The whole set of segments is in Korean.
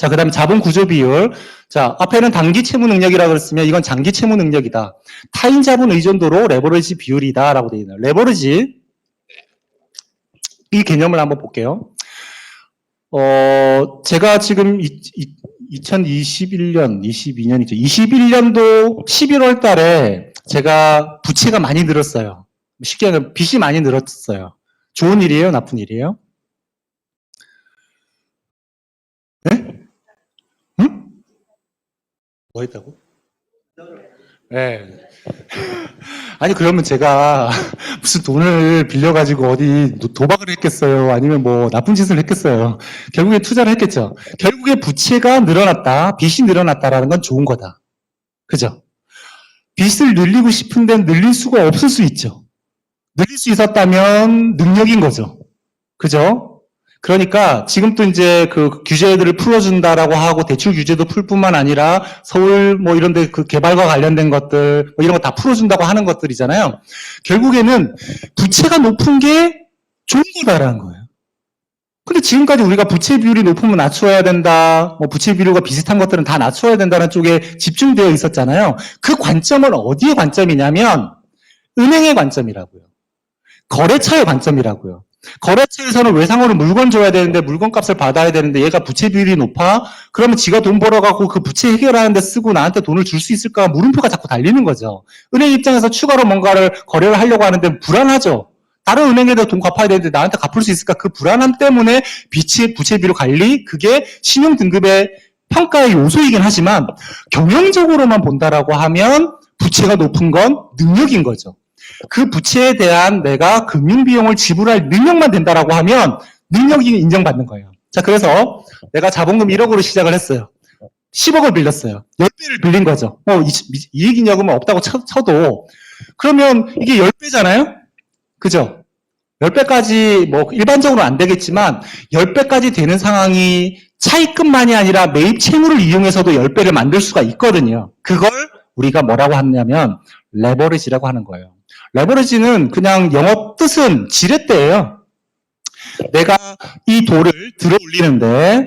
자, 그 다음에 자본 구조 비율. 자, 앞에는 단기 채무 능력이라고 그랬으면 이건 장기 채무 능력이다. 타인 자본 의존도로 레버리지 비율이다라고 되어 있네요. 레버리지. 이 개념을 한번 볼게요. 제가 지금 2021년, 22년이죠. 21년도 11월 달에 제가 부채가 많이 늘었어요. 쉽게 말하면 빚이 많이 늘었어요. 좋은 일이에요? 나쁜 일이에요? 네? 응? 뭐 했다고? 네. 아니, 그러면 제가 무슨 돈을 빌려가지고 어디 도박을 했겠어요? 아니면 뭐 나쁜 짓을 했겠어요? 결국에 투자를 했겠죠. 결국에 부채가 늘어났다, 빚이 늘어났다라는 건 좋은 거다. 그죠? 빚을 늘리고 싶은데 늘릴 수가 없을 수 있죠. 늘릴 수 있었다면 능력인 거죠. 그죠? 그러니까 지금 또 이제 그 규제들을 풀어준다라고 하고 대출 규제도 풀 뿐만 아니라 서울 뭐 이런 데 그 개발과 관련된 것들 뭐 이런 거 다 풀어준다고 하는 것들이잖아요. 결국에는 부채가 높은 게 좋은 거다라는 거예요. 근데 지금까지 우리가 부채 비율이 높으면 낮춰야 된다, 뭐 부채 비율과 비슷한 것들은 다 낮춰야 된다는 쪽에 집중되어 있었잖아요. 그 관점은 어디의 관점이냐면 은행의 관점이라고요. 거래처의 관점이라고요. 거래처에서는 외상으로 물건 줘야 되는데 물건 값을 받아야 되는데 얘가 부채 비율이 높아? 그러면 지가 돈 벌어갖고 그 부채 해결하는 데 쓰고 나한테 돈을 줄 수 있을까? 물음표가 자꾸 달리는 거죠. 은행 입장에서 추가로 뭔가를 거래를 하려고 하는데 불안하죠. 다른 은행에다 돈 갚아야 되는데 나한테 갚을 수 있을까? 그 불안함 때문에 부채 비율 관리, 그게 신용 등급의 평가의 요소이긴 하지만 경영적으로만 본다라고 하면 부채가 높은 건 능력인 거죠. 그 부채에 대한 내가 금융비용을 지불할 능력만 된다라고 하면 능력이 인정받는 거예요. 자, 그래서 내가 자본금 1억으로 시작을 했어요. 10억을 빌렸어요. 10배를 빌린 거죠. 이익잉여금은 없다고 쳐도 그러면 이게 10배잖아요? 그죠? 10배까지 뭐 일반적으로 안 되겠지만 10배까지 되는 상황이 차입금만이 아니라 매입 채무를 이용해서도 10배를 만들 수가 있거든요. 그걸 우리가 뭐라고 하냐면 레버리지라고 하는 거예요. 레버리지는 그냥 영어 뜻은 지렛대예요. 내가 이 돌을 들어 올리는데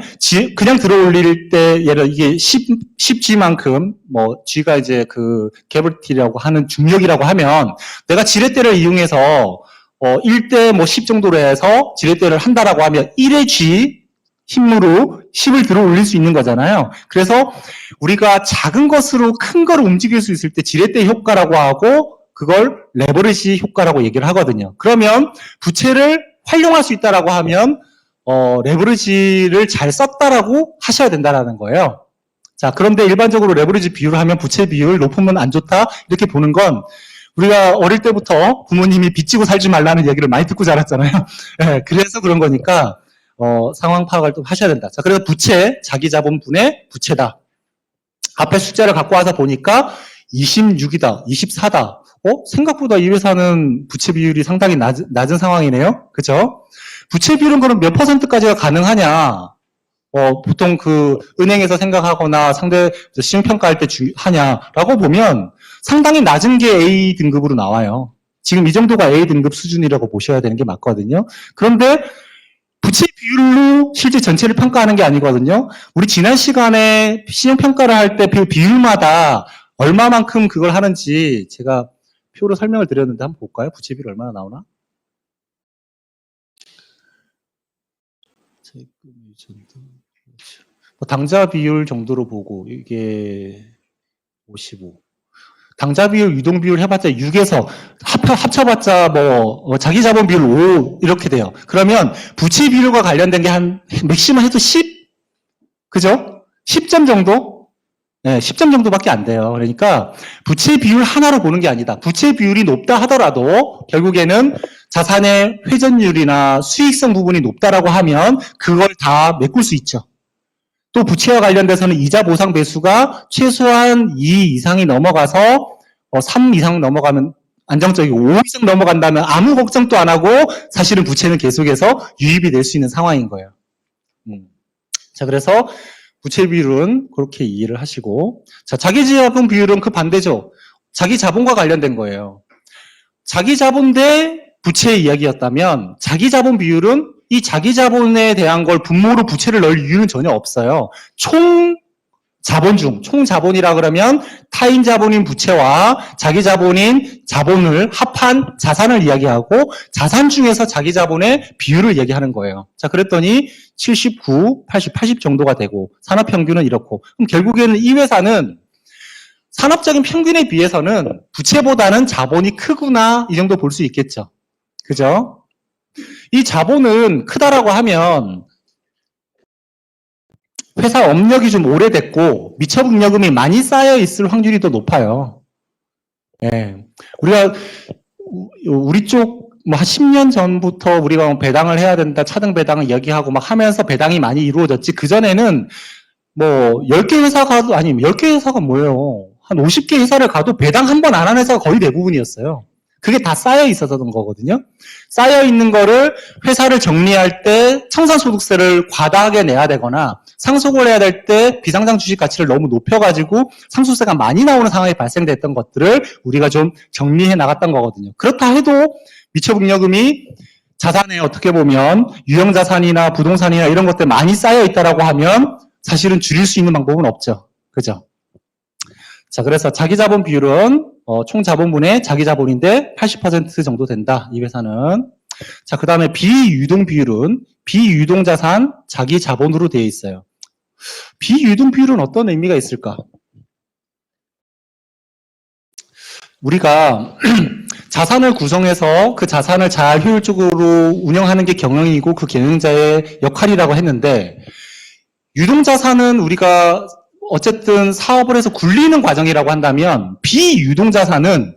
그냥 들어 올릴 때 예를 이게 10G만큼 뭐 G가 이제 그 개버티라고 하는 중력이라고 하면 내가 지렛대를 이용해서 1대 뭐 10 정도로 해서 지렛대를 한다라고 하면 1의 G 힘으로 10을 들어 올릴 수 있는 거잖아요. 그래서 우리가 작은 것으로 큰 거를 움직일 수 있을 때 지렛대 효과라고 하고 그걸 레버리지 효과라고 얘기를 하거든요. 그러면 부채를 활용할 수 있다라고 하면 레버리지를 잘 썼다라고 하셔야 된다라는 거예요. 자, 그런데 일반적으로 레버리지 비율을 하면 부채 비율 높으면 안 좋다 이렇게 보는 건 우리가 어릴 때부터 부모님이 빚지고 살지 말라는 얘기를 많이 듣고 자랐잖아요. 네, 그래서 그런 거니까 상황 파악을 좀 하셔야 된다. 자, 그래서 부채, 자기 자본분의 부채다. 앞에 숫자를 갖고 와서 보니까 26이다, 24다. 생각보다 이 회사는 부채 비율이 상당히 낮은 상황이네요. 그죠? 부채 비율은 그럼 몇 퍼센트까지가 가능하냐? 보통 그 은행에서 생각하거나 상대 시행평가할 때 하냐라고 보면 상당히 낮은 게 A 등급으로 나와요. 지금 이 정도가 A 등급 수준이라고 보셔야 되는 게 맞거든요. 그런데 부채 비율로 실제 전체를 평가하는 게 아니거든요. 우리 지난 시간에 시행평가를 할 때 그 비율마다 얼마만큼 그걸 하는지 제가 표로 설명을 드렸는데 한번 볼까요? 부채 비율 얼마나 나오나? 당좌 비율 정도로 보고 이게 55. 당좌 비율, 유동 비율 해봤자 6에서 합쳐봤자 뭐 자기 자본 비율 5 이렇게 돼요. 그러면 부채 비율과 관련된 게 한 맥시멈 해도 10? 그죠? 10점 정도? 네, 10점 정도밖에 안 돼요. 그러니까 부채 비율 하나로 보는 게 아니다. 부채 비율이 높다 하더라도 결국에는 자산의 회전율이나 수익성 부분이 높다라고 하면 그걸 다 메꿀 수 있죠. 또 부채와 관련돼서는 이자 보상 배수가 최소한 2 이상이 넘어가서 3 이상 넘어가면 안정적이고 5 이상 넘어간다면 아무 걱정도 안 하고 사실은 부채는 계속해서 유입이 될 수 있는 상황인 거예요. 자, 그래서 부채 비율은 그렇게 이해를 하시고, 자, 자기 자본 비율은 그 반대죠. 자기 자본과 관련된 거예요. 자기 자본 대 부채의 이야기였다면 자기 자본 비율은 이 자기 자본에 대한 걸 분모로 부채를 넣을 이유는 전혀 없어요. 총 자본이라 그러면 타인 자본인 부채와 자기 자본인 자본을 합한 자산을 이야기하고 자산 중에서 자기 자본의 비율을 얘기하는 거예요. 자, 그랬더니 79, 80 정도가 되고 산업평균은 이렇고. 그럼 결국에는 이 회사는 산업적인 평균에 비해서는 부채보다는 자본이 크구나 이 정도 볼 수 있겠죠. 그죠? 이 자본은 크다라고 하면 회사 업력이 좀 오래됐고 미처분여금이 많이 쌓여 있을 확률이 더 높아요. 예. 우리 쪽 뭐 한 10년 전부터 우리가 배당을 해야 된다, 차등 배당을 이야기하고 막 하면서 배당이 많이 이루어졌지. 그전에는 뭐 10개 회사 가도 아니면 10개 회사가 뭐예요? 한 50개 회사를 가도 배당 한 번 안 하는 회사가 거의 대부분이었어요. 그게 다 쌓여 있었던 거거든요. 쌓여 있는 거를 회사를 정리할 때 청산소득세를 과다하게 내야 되거나 상속을 해야 될 때 비상장 주식 가치를 너무 높여가지고 상속세가 많이 나오는 상황이 발생됐던 것들을 우리가 좀 정리해 나갔던 거거든요. 그렇다 해도 미처분여금이 자산에 어떻게 보면 유형자산이나 부동산이나 이런 것들 많이 쌓여 있다라고 하면 사실은 줄일 수 있는 방법은 없죠. 그죠? 자, 그래서 자기자본 비율은 총 자본분의 자기자본인데 80% 정도 된다. 이 회사는. 자, 그 다음에 비유동 비율은 비유동자산 자기자본으로 되어 있어요. 비유동 비율은 어떤 의미가 있을까? 우리가 자산을 구성해서 그 자산을 잘 효율적으로 운영하는 게 경영이고 그 경영자의 역할이라고 했는데 유동자산은 우리가 어쨌든 사업을 해서 굴리는 과정이라고 한다면 비유동자산은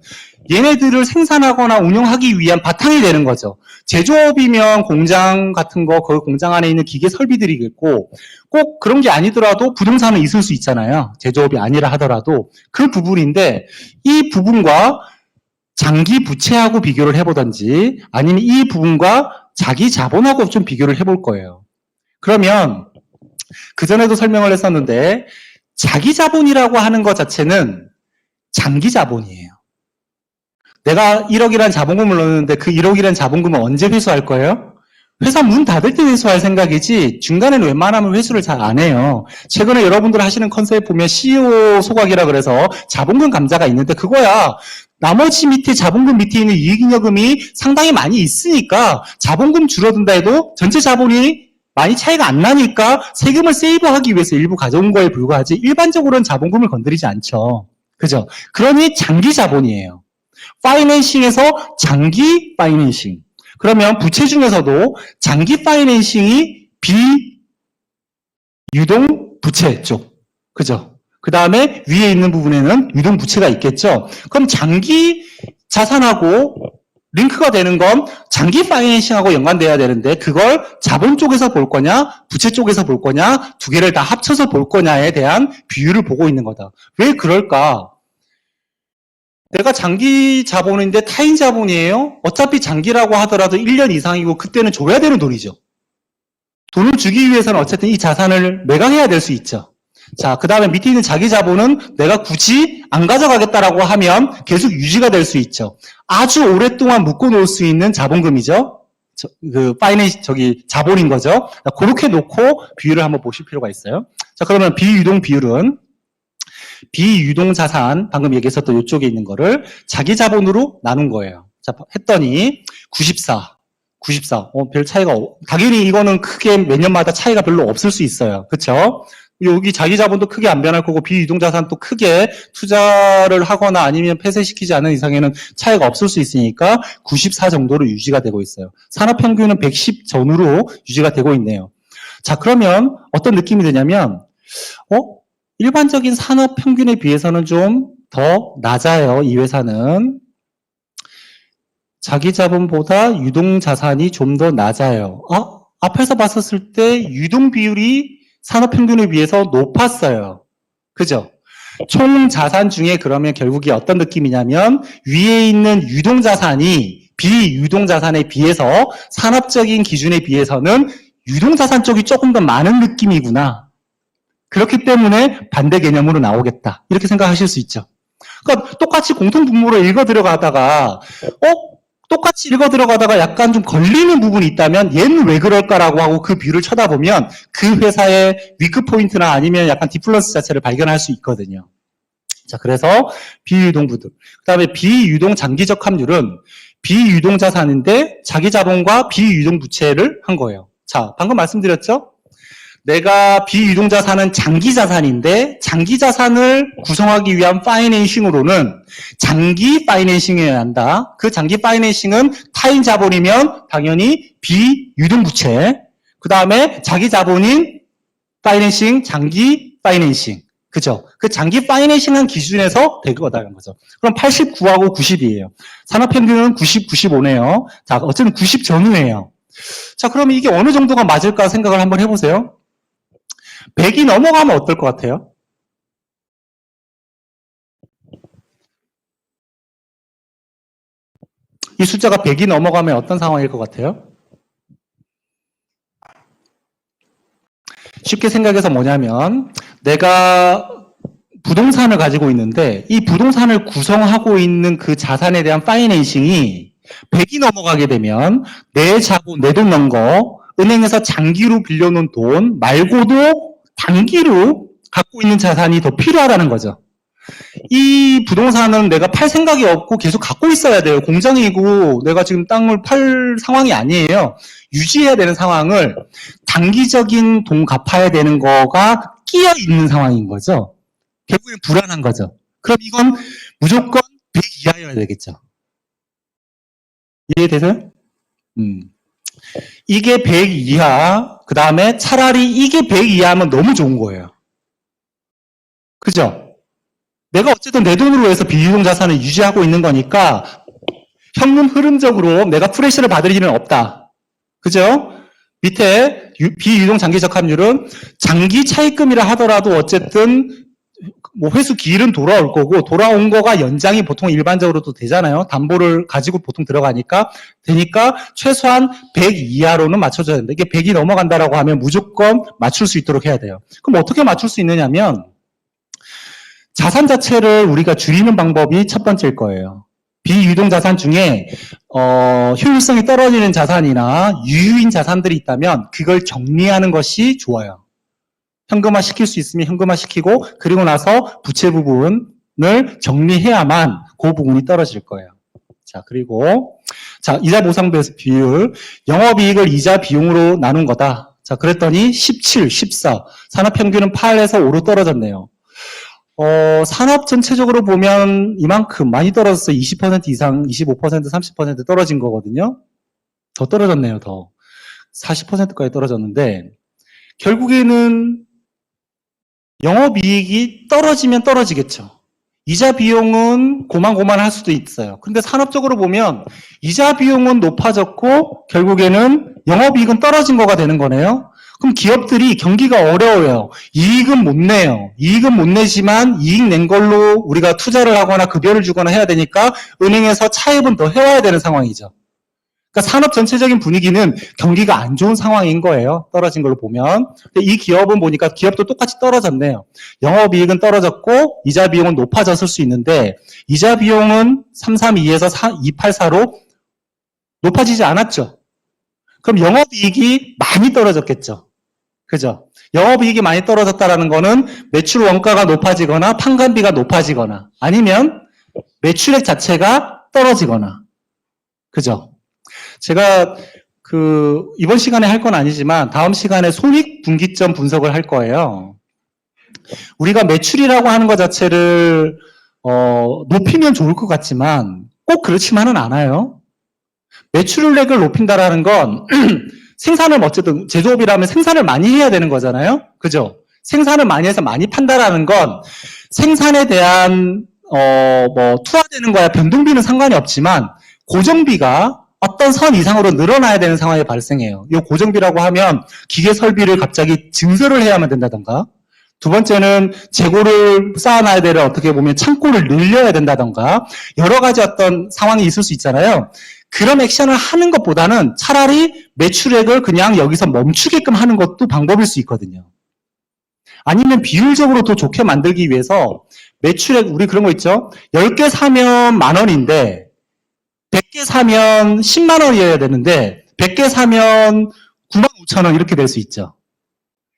얘네들을 생산하거나 운영하기 위한 바탕이 되는 거죠. 제조업이면 공장 같은 거, 그 공장 안에 있는 기계 설비들이겠고 꼭 그런 게 아니더라도 부동산은 있을 수 있잖아요. 제조업이 아니라 하더라도 그 부분인데 이 부분과 장기 부채하고 비교를 해보든지 아니면 이 부분과 자기 자본하고 좀 비교를 해볼 거예요. 그러면 그전에도 설명을 했었는데 자기 자본이라고 하는 것 자체는 장기 자본이에요. 내가 1억이라는 자본금을 넣었는데 그 1억이라는 자본금은 언제 회수할 거예요? 회사 문 닫을 때 회수할 생각이지 중간에는 웬만하면 회수를 잘 안 해요. 최근에 여러분들 하시는 컨셉 보면 CEO 소각이라 그래서 자본금 감자가 있는데 그거야. 나머지 밑에 자본금 밑에 있는 이익잉여금이 상당히 많이 있으니까 자본금 줄어든다 해도 전체 자본이 많이 차이가 안 나니까 세금을 세이브하기 위해서 일부 가져온 거에 불과하지 일반적으로는 자본금을 건드리지 않죠. 그죠? 그러니 장기 자본이에요. 파이낸싱에서 장기 파이낸싱. 그러면 부채 중에서도 장기 파이낸싱이 비유동 부채 쪽. 그죠? 그 다음에 위에 있는 부분에는 유동 부채가 있겠죠? 그럼 장기 자산하고 링크가 되는 건 장기 파이낸싱하고 연관돼야 되는데 그걸 자본 쪽에서 볼 거냐, 부채 쪽에서 볼 거냐, 두 개를 다 합쳐서 볼 거냐에 대한 비율을 보고 있는 거다. 왜 그럴까? 내가 장기 자본인데 타인 자본이에요? 어차피 장기라고 하더라도 1년 이상이고 그때는 줘야 되는 돈이죠. 돈을 주기 위해서는 어쨌든 이 자산을 매각해야 될 수 있죠. 자, 그 다음에 밑에 있는 자기 자본은 내가 굳이 안 가져가겠다라고 하면 계속 유지가 될 수 있죠. 아주 오랫동안 묶어놓을 수 있는 자본금이죠. 자본인 거죠. 그렇게 놓고 비율을 한번 보실 필요가 있어요. 자, 그러면 비유동 비율은 비유동 자산, 방금 얘기했었던 이쪽에 있는 거를 자기 자본으로 나눈 거예요. 자, 했더니 94. 별 차이가, 당연히 이거는 크게 몇 년마다 차이가 별로 없을 수 있어요. 그쵸? 여기 자기 자본도 크게 안 변할 거고 비유동 자산도 크게 투자를 하거나 아니면 폐쇄시키지 않은 이상에는 차이가 없을 수 있으니까 94 정도로 유지가 되고 있어요. 산업평균은 110 전후로 유지가 되고 있네요. 자, 그러면 어떤 느낌이 드냐면 일반적인 산업평균에 비해서는 좀 더 낮아요. 이 회사는. 자기 자본보다 유동 자산이 좀 더 낮아요. 앞에서 봤었을 때 유동 비율이 산업평균에 비해서 높았어요. 그죠? 총 자산 중에 그러면 결국이 어떤 느낌이냐면 위에 있는 유동 자산이 비유동 자산에 비해서 산업적인 기준에 비해서는 유동 자산 쪽이 조금 더 많은 느낌이구나. 그렇기 때문에 반대 개념으로 나오겠다. 이렇게 생각하실 수 있죠. 그러니까 똑같이 공통 분모로 읽어 들어가다가 똑같이 읽어 들어가다가 약간 좀 걸리는 부분이 있다면 얘는 왜 그럴까라고 하고 그 뷰를 쳐다보면 그 회사의 위크 포인트나 아니면 약간 디플런스 자체를 발견할 수 있거든요. 자, 그래서 비유동부들. 그 다음에 비유동 장기적 합률은 비유동 자산인데 자기 자본과 비유동 부채를 한 거예요. 자, 방금 말씀드렸죠? 내가 비유동 자산은 장기 자산인데 장기 자산을 구성하기 위한 파이낸싱으로는 장기 파이낸싱이어야 한다. 그 장기 파이낸싱은 타인 자본이면 당연히 비유동 부채. 그 다음에 자기 자본인 파이낸싱, 장기 파이낸싱. 그죠? 그 장기 파이낸싱한 기준에서 될 거다는 거죠. 그럼 89하고 90이에요. 산업평균은 90, 95네요. 자, 어쨌든 90 전후예요. 자, 그러면 이게 어느 정도가 맞을까 생각을 한번 해보세요. 100이 넘어가면 어떨 것 같아요? 이 숫자가 100이 넘어가면 어떤 상황일 것 같아요? 쉽게 생각해서 뭐냐면 내가 부동산을 가지고 있는데 이 부동산을 구성하고 있는 그 자산에 대한 파이낸싱이 100이 넘어가게 되면 내 자본, 내 돈 넣은 거 은행에서 장기로 빌려놓은 돈 말고도 단기로 갖고 있는 자산이 더 필요하다는 거죠. 이 부동산은 내가 팔 생각이 없고 계속 갖고 있어야 돼요. 공장이고 내가 지금 땅을 팔 상황이 아니에요. 유지해야 되는 상황을 단기적인 돈 갚아야 되는 거가 끼어 있는 상황인 거죠. 결국엔 불안한 거죠. 그럼 이건 무조건 100 이하여야 되겠죠. 이해되세요? 이게 100 이하, 그 다음에 차라리 이게 100 이하면 너무 좋은 거예요. 그죠? 내가 어쨌든 내 돈으로 해서 비유동 자산을 유지하고 있는 거니까 현금 흐름적으로 내가 프레시를 받을 일은 없다. 그죠? 밑에 비유동 장기적 합률은 장기 차입금이라 하더라도 어쨌든 뭐 회수 기일은 돌아올 거고 돌아온 거가 연장이 보통 일반적으로도 되잖아요. 담보를 가지고 보통 들어가니까 되니까 최소한 100 이하로는 맞춰줘야 된다. 이게 100이 넘어간다라고 하면 무조건 맞출 수 있도록 해야 돼요. 그럼 어떻게 맞출 수 있느냐면 자산 자체를 우리가 줄이는 방법이 첫 번째일 거예요. 비유동 자산 중에 효율성이 떨어지는 자산이나 유유인 자산들이 있다면 그걸 정리하는 것이 좋아요. 현금화 시킬 수 있으면 현금화 시키고 그리고 나서 부채 부분을 정리해야만 그 부분이 떨어질 거예요. 자, 그리고 자, 이자 보상 비율 영업이익을 이자 비용으로 나눈 거다. 자, 그랬더니 17, 14 산업평균은 8에서 5로 떨어졌네요. 산업 전체적으로 보면 이만큼 많이 떨어졌어요. 20% 이상, 25%, 30% 떨어진 거거든요. 더 떨어졌네요, 더. 40%까지 떨어졌는데, 결국에는 영업이익이 떨어지면 떨어지겠죠. 이자 비용은 고만고만할 수도 있어요. 근데 산업적으로 보면 이자 비용은 높아졌고 결국에는 영업이익은 떨어진 거가 되는 거네요. 그럼 기업들이 경기가 어려워요. 이익은 못 내요. 이익은 못 내지만 이익 낸 걸로 우리가 투자를 하거나 급여를 주거나 해야 되니까 은행에서 차입은 더 해와야 되는 상황이죠. 그러니까 산업 전체적인 분위기는 경기가 안 좋은 상황인 거예요. 떨어진 걸로 보면. 근데 이 기업은 보니까 기업도 똑같이 떨어졌네요. 영업이익은 떨어졌고 이자 비용은 높아졌을 수 있는데 이자 비용은 332에서 284로 높아지지 않았죠. 그럼 영업이익이 많이 떨어졌겠죠. 그죠? 영업이익이 많이 떨어졌다는 거는 매출 원가가 높아지거나 판관비가 높아지거나 아니면 매출액 자체가 떨어지거나 그죠? 제가 이번 시간에 할 건 아니지만 다음 시간에 손익 분기점 분석을 할 거예요. 우리가 매출이라고 하는 것 자체를 높이면 좋을 것 같지만 꼭 그렇지만은 않아요. 매출액을 높인다라는 건 생산을 어쨌든 제조업이라면 생산을 많이 해야 되는 거잖아요. 그죠? 생산을 많이 해서 많이 판다라는 건 생산에 대한 투하되는 거야 변동비는 상관이 없지만 고정비가 어떤 선 이상으로 늘어나야 되는 상황이 발생해요. 이 고정비라고 하면 기계 설비를 갑자기 증설을 해야만 된다던가 두 번째는 재고를 쌓아놔야 되는 어떻게 보면 창고를 늘려야 된다던가 여러 가지 어떤 상황이 있을 수 있잖아요. 그런 액션을 하는 것보다는 차라리 매출액을 그냥 여기서 멈추게끔 하는 것도 방법일 수 있거든요. 아니면 비율적으로 더 좋게 만들기 위해서 매출액 우리 그런 거 있죠. 10개 사면 10,000원인데 100개 사면 10만 원이어야 되는데 100개 사면 9만 5천 원 이렇게 될 수 있죠.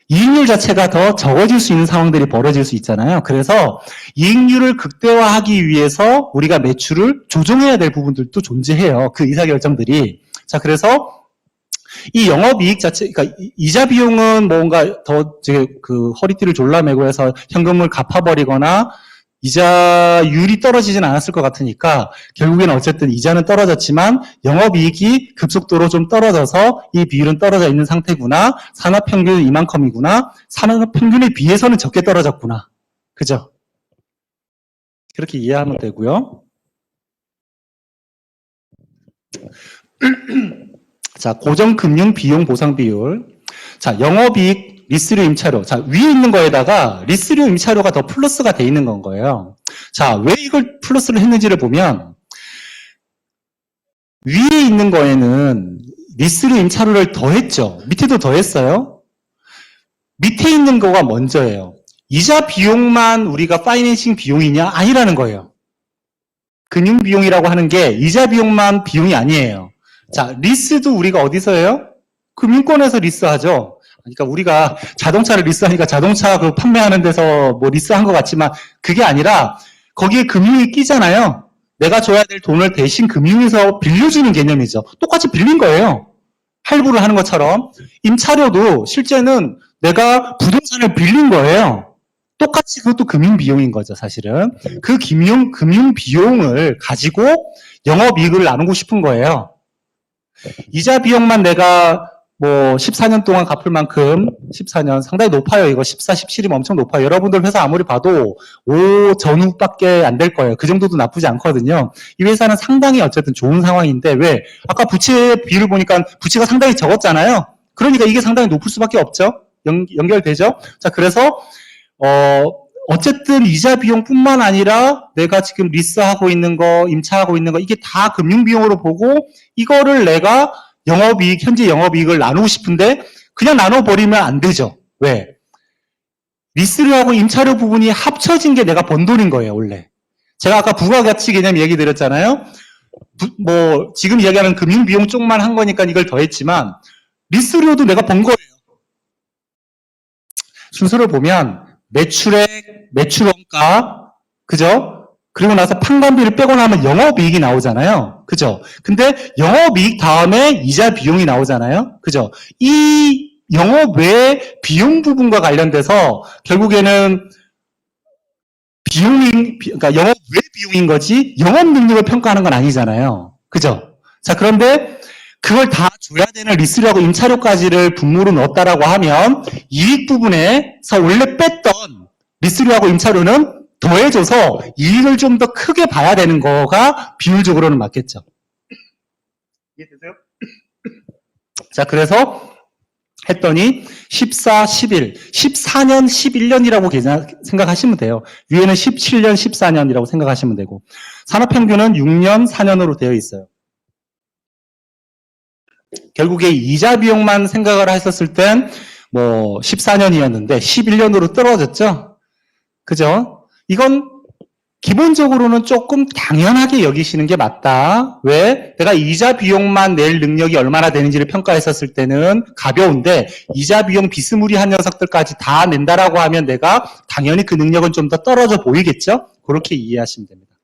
이익률 자체가 더 적어질 수 있는 상황들이 벌어질 수 있잖아요. 그래서 이익률을 극대화하기 위해서 우리가 매출을 조정해야 될 부분들도 존재해요. 그 의사결정들이. 자, 그래서 이 영업이익 자체, 그러니까 이자 비용은 뭔가 더 그 허리띠를 졸라매고 해서 현금을 갚아버리거나 이자율이 떨어지진 않았을 것 같으니까 결국에는 어쨌든 이자는 떨어졌지만 영업이익이 급속도로 좀 떨어져서 이 비율은 떨어져 있는 상태구나. 산업평균은 이만큼이구나. 산업평균에 비해서는 적게 떨어졌구나. 그죠? 그렇게 이해하면 되고요. 자, 고정금융 비용 보상 비율. 자, 영업이익 리스료 임차료. 자, 위에 있는 거에다가 리스료 임차료가 더 플러스가 돼 있는 건 거예요. 자, 왜 이걸 플러스를 했는지를 보면 위에 있는 거에는 리스료 임차료를 더했죠. 밑에도 더했어요. 밑에 있는 거가 먼저예요. 이자 비용만 우리가 파이낸싱 비용이냐? 아니라는 거예요. 금융 비용이라고 하는 게 이자 비용만 비용이 아니에요. 자, 리스도 우리가 어디서 해요? 금융권에서 리스하죠. 그러니까 우리가 자동차를 리스하니까 자동차 그 판매하는 데서 뭐 리스한 것 같지만 그게 아니라 거기에 금융이 끼잖아요. 내가 줘야 될 돈을 대신 금융에서 빌려주는 개념이죠. 똑같이 빌린 거예요. 할부를 하는 것처럼. 임차료도 실제는 내가 부동산을 빌린 거예요. 똑같이 그것도 금융 비용인 거죠, 사실은. 그 금융 비용을 가지고 영업이익을 나누고 싶은 거예요. 이자 비용만 내가 뭐 14년 동안 갚을 만큼 14년 상당히 높아요. 이거 14, 17이면 엄청 높아요. 여러분들 회사 아무리 봐도 5 전후밖에 안 될 거예요. 그 정도도 나쁘지 않거든요. 이 회사는 상당히 어쨌든 좋은 상황인데 왜? 아까 부채 비율을 보니까 부채가 상당히 적었잖아요. 그러니까 이게 상당히 높을 수밖에 없죠. 연결되죠? 자, 그래서 어쨌든 이자 비용뿐만 아니라 내가 지금 리스하고 있는 거, 임차하고 있는 거 이게 다 금융 비용으로 보고 이거를 내가 영업이익, 현재 영업이익을 나누고 싶은데 그냥 나눠버리면 안 되죠. 왜? 리스료하고 임차료 부분이 합쳐진 게 내가 번 돈인 거예요, 원래. 제가 아까 부가가치 개념 얘기 드렸잖아요. 지금 이야기하는 금융비용 쪽만 한 거니까 이걸 더했지만 리스료도 내가 번 거예요. 순서를 보면 매출액, 매출원가, 그죠? 그리고 나서 판관비를 빼고 나면 영업이익이 나오잖아요. 그죠? 근데 영업이익 다음에 이자 비용이 나오잖아요. 그죠? 이 영업 외 비용 부분과 관련돼서 결국에는 그러니까 영업 외 비용인 거지 영업 능력을 평가하는 건 아니잖아요. 그죠? 자, 그런데 그걸 다 줘야 되는 리스료하고 임차료까지를 분모로 넣었다라고 하면 이익 부분에서 원래 뺐던 리스료하고 임차료는 더해줘서 이익을 좀 더 크게 봐야 되는 거가 비율적으로는 맞겠죠. 이해되세요? 자, 그래서 했더니 14, 11, 14년, 11년이라고 생각하시면 돼요. 위에는 17년, 14년이라고 생각하시면 되고 산업평균은 6년, 4년으로 되어 있어요. 결국에 이자 비용만 생각을 했었을 땐 뭐 14년이었는데 11년으로 떨어졌죠. 그죠? 이건 기본적으로는 조금 당연하게 여기시는 게 맞다. 왜? 내가 이자 비용만 낼 능력이 얼마나 되는지를 평가했었을 때는 가벼운데 이자 비용 비스무리한 녀석들까지 다 낸다라고 하면 내가 당연히 그 능력은 좀 더 떨어져 보이겠죠? 그렇게 이해하시면 됩니다.